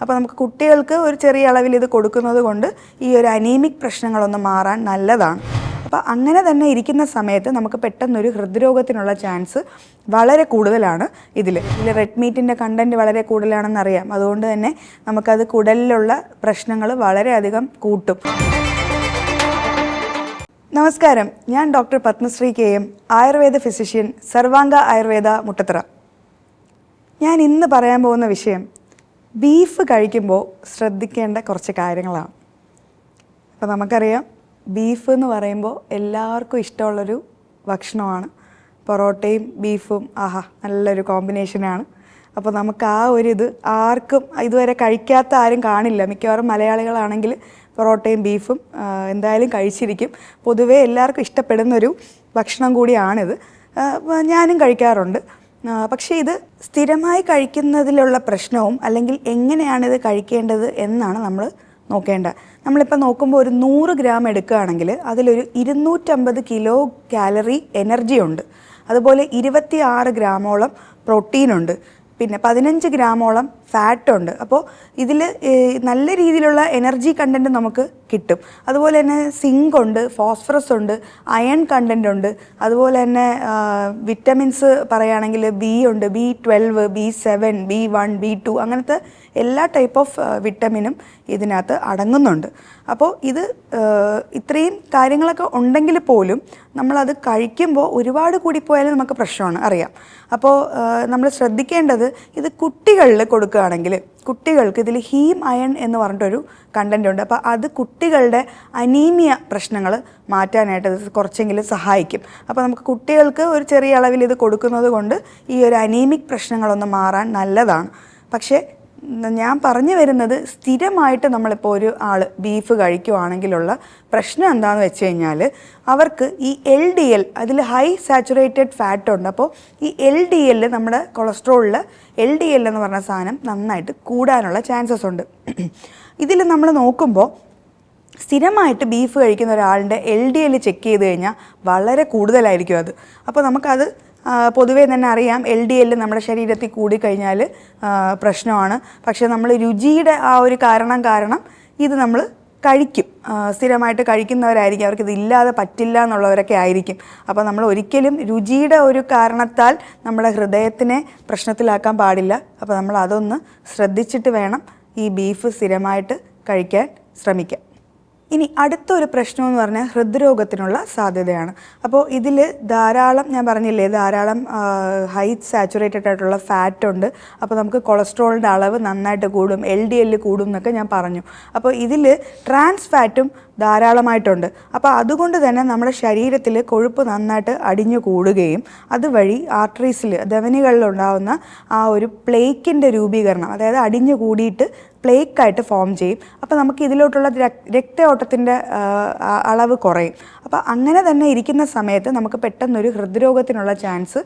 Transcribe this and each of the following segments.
അപ്പോൾ നമുക്ക് കുട്ടികൾക്ക് ഒരു ചെറിയ അളവിൽ ഇത് കൊടുക്കുന്നത് കൊണ്ട് ഈ ഒരു അനീമിക് പ്രശ്നങ്ങളൊന്ന് മാറാൻ നല്ലതാണ്. അപ്പോൾ അങ്ങനെ തന്നെ ഇരിക്കുന്ന സമയത്ത് നമുക്ക് പെട്ടെന്നൊരു ഹൃദ്രോഗത്തിനുള്ള ചാൻസ് വളരെ കൂടുതലാണ്. ഇതിൽ റെഡ് മീറ്റിൻ്റെ കണ്ടൻറ്റ് വളരെ കൂടുതലാണെന്നറിയാം. അതുകൊണ്ട് തന്നെ നമുക്കത് കുടലിലുള്ള പ്രശ്നങ്ങൾ വളരെയധികം കൂട്ടും. നമസ്കാരം, ഞാൻ doctor Padmashree KM, Ayurveda physician, Sarvanga Ayurveda Muttathara. ഞാൻ ഇന്ന് പറയാൻ പോകുന്ന വിഷയം ബീഫ് കഴിക്കുമ്പോൾ ശ്രദ്ധിക്കേണ്ട കുറച്ച് കാര്യങ്ങളാണ്. അപ്പോൾ നമുക്കറിയാം, ബീഫ് എന്ന് പറയുമ്പോൾ എല്ലാവർക്കും ഇഷ്ടമുള്ളൊരു ഭക്ഷണമാണ്. പൊറോട്ടയും ബീഫും നല്ലൊരു കോമ്പിനേഷനാണ്. അപ്പോൾ നമുക്ക് ആ ഒരു ഇത് ആർക്കും ഇതുവരെ കഴിക്കാത്ത ആരും കാണില്ല. മിക്കവാറും മലയാളികളാണെങ്കിൽ പൊറോട്ടയും ബീഫും എന്തായാലും കഴിച്ചിരിക്കും. പൊതുവേ എല്ലാവർക്കും ഇഷ്ടപ്പെടുന്നൊരു ഭക്ഷണം കൂടിയാണിത്. ഞാനും കഴിക്കാറുണ്ട്. പക്ഷേ ഇത് സ്ഥിരമായി കഴിക്കുന്നതിലുള്ള പ്രശ്നവും അല്ലെങ്കിൽ എങ്ങനെയാണിത് കഴിക്കേണ്ടത് എന്നാണ് നമ്മൾ നോക്കേണ്ടത്. നമ്മളിപ്പോൾ നോക്കുമ്പോൾ ഒരു 100 ഗ്രാം എടുക്കുകയാണെങ്കിൽ അതിലൊരു 250 കിലോ കാലറി എനർജി ഉണ്ട്. അതുപോലെ 26 ഗ്രാമോളം പ്രോട്ടീനുണ്ട്. പിന്നെ 15 ഗ്രാമോളം ഫാറ്റുണ്ട്. അപ്പോൾ ഇതിൽ നല്ല രീതിയിലുള്ള എനർജി കണ്ടൻറ്റ് നമുക്ക് കിട്ടും. അതുപോലെ തന്നെ സിങ്ക് ഉണ്ട്, ഫോസ്ഫറസ് ഉണ്ട്, അയൺ കണ്ടൻറ്റ് ഉണ്ട്. അതുപോലെ തന്നെ വിറ്റമിൻസ് പറയുകയാണെങ്കിൽ B ഉണ്ട്, B12, B7, B1, B2 അങ്ങനത്തെ എല്ലാ ടൈപ്പ് ഓഫ് വിറ്റമിനും ഇതിനകത്ത് അടങ്ങുന്നുണ്ട്. അപ്പോൾ ഇത് ഇത്രയും കാര്യങ്ങളൊക്കെ ഉണ്ടെങ്കിൽ പോലും നമ്മളത് കഴിക്കുമ്പോൾ ഒരുപാട് കൂടിപ്പോയാലും നമുക്ക് പ്രശ്നമാണ്, അറിയാം. അപ്പോൾ നമ്മൾ ശ്രദ്ധിക്കേണ്ടത് ഇത് കുട്ടികളിൽ കൊടുക്കുകയാണെങ്കിൽ കുട്ടികൾക്ക് ഇതിൽ ഹീം അയൺ എന്ന് പറഞ്ഞിട്ടൊരു കണ്ടൻ്റ് ഉണ്ട്. അപ്പോൾ അത് കുട്ടികളുടെ അനീമിയ പ്രശ്നങ്ങൾ മാറ്റാനായിട്ട് ഇത് കുറച്ചെങ്കിലും സഹായിക്കും. അപ്പോൾ നമുക്ക് കുട്ടികൾക്ക് ഒരു ചെറിയ അളവിൽ ഇത് കൊടുക്കുന്നത് കൊണ്ട് ഈ ഒരു അനീമിക് പ്രശ്നങ്ങളൊന്ന് മാറാൻ നല്ലതാണ്. പക്ഷേ ഞാൻ പറഞ്ഞു വരുന്നത്, സ്ഥിരമായിട്ട് നമ്മളിപ്പോൾ ഒരു ആൾ ബീഫ് കഴിക്കുവാണെങ്കിലുള്ള പ്രശ്നം എന്താണെന്ന് വെച്ച് കഴിഞ്ഞാൽ അവർക്ക് ഈ LDL, അതിൽ ഹൈ സാച്ചുറേറ്റഡ് ഫാറ്റ് ഉണ്ട്. അപ്പോൾ ഈ LDL, നമ്മുടെ കൊളസ്ട്രോളിൽ LDL എന്ന് പറഞ്ഞ സാധനം നന്നായിട്ട് കൂടാനുള്ള ചാൻസസ് ഉണ്ട്. ഇതിൽ നമ്മൾ നോക്കുമ്പോൾ സ്ഥിരമായിട്ട് ബീഫ് കഴിക്കുന്ന ഒരാളുടെ LDL ചെക്ക് ചെയ്ത് കഴിഞ്ഞാൽ വളരെ കൂടുതലായിരിക്കും അത്. അപ്പോൾ നമുക്കത് പൊതുവേ തന്നെ അറിയാം, LDL നമ്മുടെ ശരീരത്തിൽ കൂടിക്കഴിഞ്ഞാൽ പ്രശ്നമാണ്. പക്ഷേ നമ്മൾ രുചിയുടെ ആ ഒരു കാരണം ഇത് നമ്മൾ കഴിക്കും. സ്ഥിരമായിട്ട് കഴിക്കുന്നവരായിരിക്കും, അവർക്കിത് ഇല്ലാതെ പറ്റില്ല എന്നുള്ളവരൊക്കെ ആയിരിക്കും. അപ്പോൾ നമ്മൾ ഒരിക്കലും രുചിയുടെ ഒരു കാരണത്താൽ നമ്മുടെ ഹൃദയത്തിനെ പ്രശ്നത്തിലാക്കാൻ പാടില്ല. അപ്പോൾ നമ്മൾ അതൊന്ന് ശ്രദ്ധിച്ചിട്ട് വേണം ഈ ബീഫ് സ്ഥിരമായിട്ട് കഴിക്കാൻ ശ്രമിക്കാം. ഇനി അടുത്തൊരു പ്രശ്നം എന്ന് പറഞ്ഞാൽ ഹൃദ്രോഗത്തിനുള്ള സാധ്യതയാണ്. അപ്പോൾ ഇതിൽ ധാരാളം, ഞാൻ പറഞ്ഞില്ലേ, ധാരാളം ഹൈ സാച്ചുറേറ്റഡ് ആയിട്ടുള്ള ഫാറ്റ് ഉണ്ട്. അപ്പോൾ നമുക്ക് കൊളസ്ട്രോളിൻ്റെ അളവ് നന്നായിട്ട് കൂടും, LDL കൂടും എന്നൊക്കെ ഞാൻ പറഞ്ഞു. അപ്പോൾ ഇതിൽ ട്രാൻസ് ഫാറ്റും ധാരാളമായിട്ടുണ്ട്. അപ്പോൾ അതുകൊണ്ട് തന്നെ നമ്മുടെ ശരീരത്തിൽ കൊഴുപ്പ് നന്നായിട്ട് അടിഞ്ഞു കൂടുകയും അതുവഴി ആർട്ടറീസിൽ, ധമനികളിലുണ്ടാകുന്ന ആ ഒരു പ്ലേക്കിൻ്റെ രൂപീകരണം, അതായത് അടിഞ്ഞു കൂടിയിട്ട് പ്ലേക്കായിട്ട് ഫോം ചെയ്യും. അപ്പോൾ നമുക്ക് ഇതിലോട്ടുള്ള രക്തയോട്ടത്തിൻ്റെ അളവ് കുറയും. അപ്പോൾ അങ്ങനെ തന്നെ ഇരിക്കുന്ന സമയത്ത് നമുക്ക് പെട്ടെന്നൊരു ഹൃദ്രോഗത്തിനുള്ള ചാൻസ്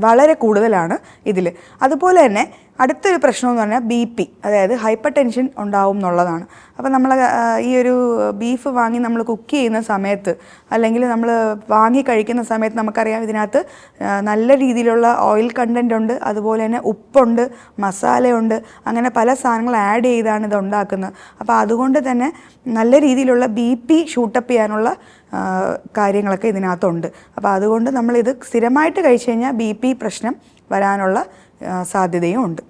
വളരെ കൂടുതലാണ് ഇതിൽ. അതുപോലെ തന്നെ അടുത്തൊരു പ്രശ്നം എന്ന് പറഞ്ഞാൽ BP, അതായത് ഹൈപ്പർ ടെൻഷൻ ഉണ്ടാവും എന്നുള്ളതാണ്. അപ്പോൾ നമ്മൾ ഈ ഒരു ബീഫ് വാങ്ങി നമ്മൾ കുക്ക് ചെയ്യുന്ന സമയത്ത് അല്ലെങ്കിൽ നമ്മൾ വാങ്ങി കഴിക്കുന്ന സമയത്ത് നമുക്കറിയാം ഇതിനകത്ത് നല്ല രീതിയിലുള്ള ഓയിൽ കണ്ടൻ്റ് ഉണ്ട്, അതുപോലെ തന്നെ ഉപ്പുണ്ട്, മസാലയുണ്ട്, അങ്ങനെ പല സാധനങ്ങൾ ആഡ് ചെയ്താണ് ഇത് ഉണ്ടാക്കുന്നത്. അപ്പോൾ അതുകൊണ്ട് തന്നെ നല്ല രീതിയിലുള്ള BP ഷൂട്ടപ്പ് ചെയ്യാനുള്ള കാര്യങ്ങളൊക്കെ ഇതിനകത്തുണ്ട്. അപ്പോൾ അതുകൊണ്ട് നമ്മളിത് സ്ഥിരമായിട്ട് കഴിച്ചു കഴിഞ്ഞാൽ BP പ്രശ്നം വരാനുള്ള സാധ്യതയും ഉണ്ട്.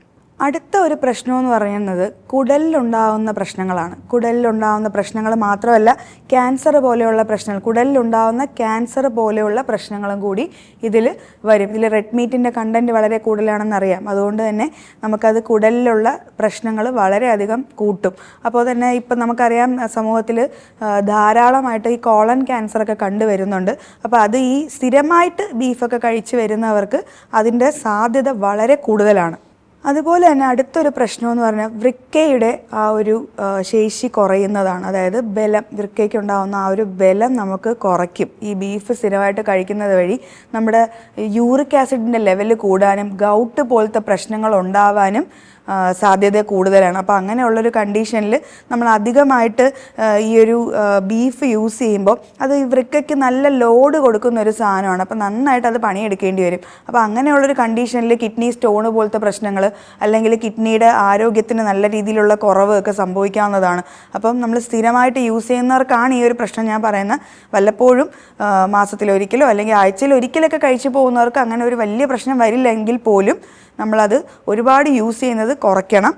അടുത്ത ഒരു പ്രശ്നമെന്ന് പറയുന്നത് കുടലിലുണ്ടാകുന്ന പ്രശ്നങ്ങളാണ്. കുടലിലുണ്ടാകുന്ന പ്രശ്നങ്ങൾ മാത്രമല്ല, ക്യാൻസർ പോലെയുള്ള പ്രശ്നങ്ങൾ, കുടലിലുണ്ടാകുന്ന ക്യാൻസർ പോലെയുള്ള പ്രശ്നങ്ങളും കൂടി ഇതിൽ വരും. ഇതിൽ റെഡ് മീറ്റിൻ്റെ കണ്ടൻറ്റ് വളരെ കൂടുതലാണെന്നറിയാം. അതുകൊണ്ട് തന്നെ നമുക്കത് കുടലിലുള്ള പ്രശ്നങ്ങൾ വളരെയധികം കൂട്ടും. അപ്പോൾ തന്നെ ഇപ്പം നമുക്കറിയാം, സമൂഹത്തിൽ ധാരാളമായിട്ട് ഈ കോളൻ ക്യാൻസറൊക്കെ കണ്ടുവരുന്നുണ്ട്. അപ്പോൾ അത് ഈ സ്ഥിരമായിട്ട് ബീഫൊക്കെ കഴിച്ച് വരുന്നവർക്ക് അതിൻ്റെ സാധ്യത വളരെ കൂടുതലാണ്. അതുപോലെ തന്നെ അടുത്തൊരു പ്രശ്നമെന്ന് പറഞ്ഞാൽ വൃക്കയുടെ ആ ഒരു ശേഷി കുറയുന്നതാണ്. അതായത് ബലം, വൃക്കയ്ക്കുണ്ടാകുന്ന ആ ഒരു ബലം നമുക്ക് കുറയ്ക്കും. ഈ ബീഫ് സ്ഥിരമായിട്ട് കഴിക്കുന്നത് വഴി നമ്മുടെ യൂറിക് ആസിഡിൻ്റെ ലെവൽ കൂടാനും ഗൗട്ട് പോലത്തെ പ്രശ്നങ്ങൾ ഉണ്ടാവാനും സാധ്യത കൂടുതലാണ്. അപ്പോൾ അങ്ങനെയുള്ളൊരു കണ്ടീഷനിൽ നമ്മൾ അധികമായിട്ട് ഈ ഒരു ബീഫ് യൂസ് ചെയ്യുമ്പോൾ അത് ഈ വൃക്കയ്ക്ക് നല്ല ലോഡ് കൊടുക്കുന്ന ഒരു സാധനമാണ്. അപ്പോൾ നന്നായിട്ട് അത് പണിയെടുക്കേണ്ടി വരും. അപ്പോൾ അങ്ങനെയുള്ളൊരു കണ്ടീഷനിൽ കിഡ്നി സ്റ്റോൺ പോലത്തെ പ്രശ്നങ്ങൾ അല്ലെങ്കിൽ കിഡ്നിയുടെ ആരോഗ്യത്തിന് നല്ല രീതിയിലുള്ള കുറവ് ഒക്കെ സംഭവിക്കാവുന്നതാണ്. അപ്പം നമ്മൾ സ്ഥിരമായിട്ട് യൂസ് ചെയ്യുന്നവർക്കാണ് ഈ ഒരു പ്രശ്നം ഞാൻ പറയുന്നത്. വല്ലപ്പോഴും മാസത്തിലൊരിക്കലോ അല്ലെങ്കിൽ ആഴ്ചയിലൊരിക്കലൊക്കെ കഴിച്ചു പോകുന്നവർക്ക് അങ്ങനെ ഒരു വലിയ പ്രശ്നം വരില്ലെങ്കിൽ പോലും നമ്മളത് ഒരുപാട് യൂസ് ചെയ്യുന്നത് കുറയ്ക്കണം.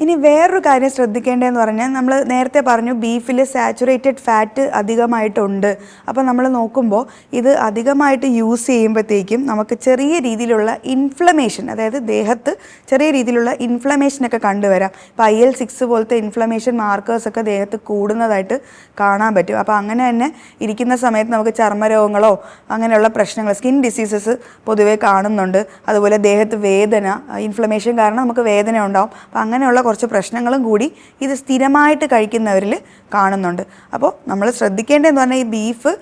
ഇനി വേറൊരു കാര്യം ശ്രദ്ധിക്കേണ്ടതെന്ന് പറഞ്ഞാൽ നമ്മൾ നേരത്തെ പറഞ്ഞു ബീഫിൽ സാച്ചുറേറ്റഡ് ഫാറ്റ് അധികമായിട്ടുണ്ട്. അപ്പോൾ നമ്മൾ നോക്കുമ്പോൾ ഇത് അധികമായിട്ട് യൂസ് ചെയ്യുമ്പോഴത്തേക്കും നമുക്ക് ചെറിയ രീതിയിലുള്ള ഇൻഫ്ലമേഷൻ, അതായത് ദേഹത്ത് ചെറിയ രീതിയിലുള്ള ഇൻഫ്ലമേഷനൊക്കെ കണ്ടുവരാം. ഇപ്പോൾ IL-6 പോലത്തെ ഇൻഫ്ലമേഷൻ മാർക്കേഴ്സൊക്കെ ദേഹത്ത് കൂടുന്നതായിട്ട് കാണാൻ പറ്റും. അപ്പോൾ അങ്ങനെ തന്നെ ഇരിക്കുന്ന സമയത്ത് നമുക്ക് ചർമ്മരോഗങ്ങളോ അങ്ങനെയുള്ള പ്രശ്നങ്ങൾ, സ്കിൻ ഡിസീസസ് പൊതുവേ കാണുന്നുണ്ട്. അതുപോലെ ദേഹത്ത് വേദന, ഇൻഫ്ലമേഷൻ കാരണം നമുക്ക് വേദന ഉണ്ടാവും. അപ്പോൾ അങ്ങനെയുള്ള കുറച്ച് പ്രശ്നങ്ങളും കൂടി ഇത് സ്ഥിരമായിട്ട് കഴിക്കുന്നവരിൽ കാണുന്നുണ്ട്. അപ്പോൾ നമ്മൾ ശ്രദ്ധിക്കേണ്ടതെന്ന് പറഞ്ഞാൽ ഈ ബീഫ്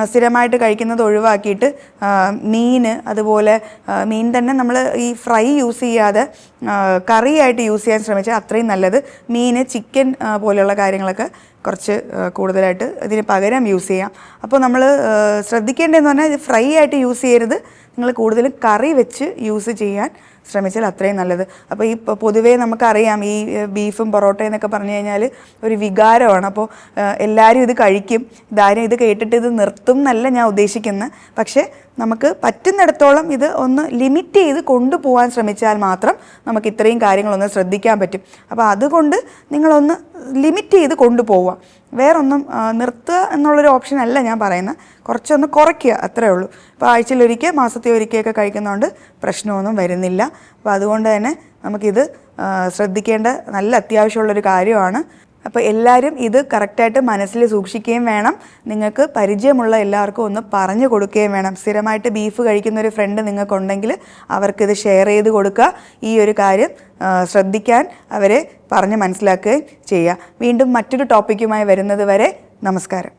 സ്ഥിരമായിട്ട് കഴിക്കുന്നത് ഒഴിവാക്കിയിട്ട് മീൻ, അതുപോലെ മീൻ തന്നെ നമ്മൾ ഈ ഫ്രൈ യൂസ് ചെയ്യാതെ കറിയായിട്ട് യൂസ് ചെയ്യാൻ ശ്രമിച്ചാൽ അത്രയും നല്ലത്. മീൻ, ചിക്കൻ പോലെയുള്ള കാര്യങ്ങളൊക്കെ കുറച്ച് കൂടുതലായിട്ട് ഇതിന് പകരം യൂസ് ചെയ്യാം. അപ്പോൾ നമ്മൾ ശ്രദ്ധിക്കേണ്ടതെന്ന് പറഞ്ഞാൽ ഇത് ഫ്രൈ ആയിട്ട് യൂസ് ചെയ്യരുത്. നിങ്ങൾ കൂടുതലും കറി വെച്ച് യൂസ് ചെയ്യാൻ ശ്രമിച്ചാൽ അത്രയും നല്ലത്. അപ്പോൾ ഈ പൊതുവേ നമുക്കറിയാം ഈ ബീഫും പൊറോട്ടയും എന്നൊക്കെ പറഞ്ഞു കഴിഞ്ഞാൽ ഒരു വികാരമാണ്. അപ്പോൾ എല്ലാവരും ഇത് കഴിക്കും. ഇതാരും ഇത് കേട്ടിട്ട് ഇത് നിർത്തും എന്നല്ല ഞാൻ ഉദ്ദേശിക്കുന്നത്. പക്ഷേ നമുക്ക് പറ്റുന്നിടത്തോളം ഇത് ഒന്ന് ലിമിറ്റ് ചെയ്ത് കൊണ്ടുപോകാൻ ശ്രമിച്ചാൽ മാത്രം നമുക്ക് ഇത്രയും കാര്യങ്ങളൊന്ന് ശ്രദ്ധിക്കാൻ പറ്റും. അപ്പോൾ അതുകൊണ്ട് നിങ്ങളൊന്ന് ലിമിറ്റ് ചെയ്ത് കൊണ്ടുപോവുക. വേറൊന്നും നിർത്തുക എന്നുള്ളൊരു ഓപ്ഷൻ അല്ല ഞാൻ പറയുന്നത്. കുറച്ചൊന്ന് കുറയ്ക്കുക, അത്രേ ഉള്ളൂ. ഇപ്പോൾ ആഴ്ചയിലൊരിക്കൽ, മാസത്തിലൊരിക്കലൊക്കെ കഴിക്കുന്നതുകൊണ്ട് പ്രശ്നമൊന്നും വരുന്നില്ല. അപ്പോൾ അതുകൊണ്ട് തന്നെ നമുക്കിത് ശ്രദ്ധിക്കേണ്ട നല്ല അത്യാവശ്യമുള്ളൊരു കാര്യമാണ്. അപ്പോൾ എല്ലാവരും ഇത് കറക്റ്റായിട്ട് മനസ്സിൽ സൂക്ഷിക്കുകയും വേണം. നിങ്ങൾക്ക് പരിചയമുള്ള എല്ലാവർക്കും ഒന്ന് പറഞ്ഞു കൊടുക്കുകയും വേണം. സ്ഥിരമായിട്ട് ബീഫ് കഴിക്കുന്ന ഒരു ഫ്രണ്ട് നിങ്ങൾക്കുണ്ടെങ്കിൽ അവർക്കിത് ഷെയർ ചെയ്ത് കൊടുക്കുക. ഈ ഒരു കാര്യം ശ്രദ്ധിക്കാൻ അവരെ പറഞ്ഞ് മനസ്സിലാക്കുകയും ചെയ്യുക. വീണ്ടും മറ്റൊരു ടോപ്പിക്കുമായി വരുന്നത് വരെ നമസ്കാരം.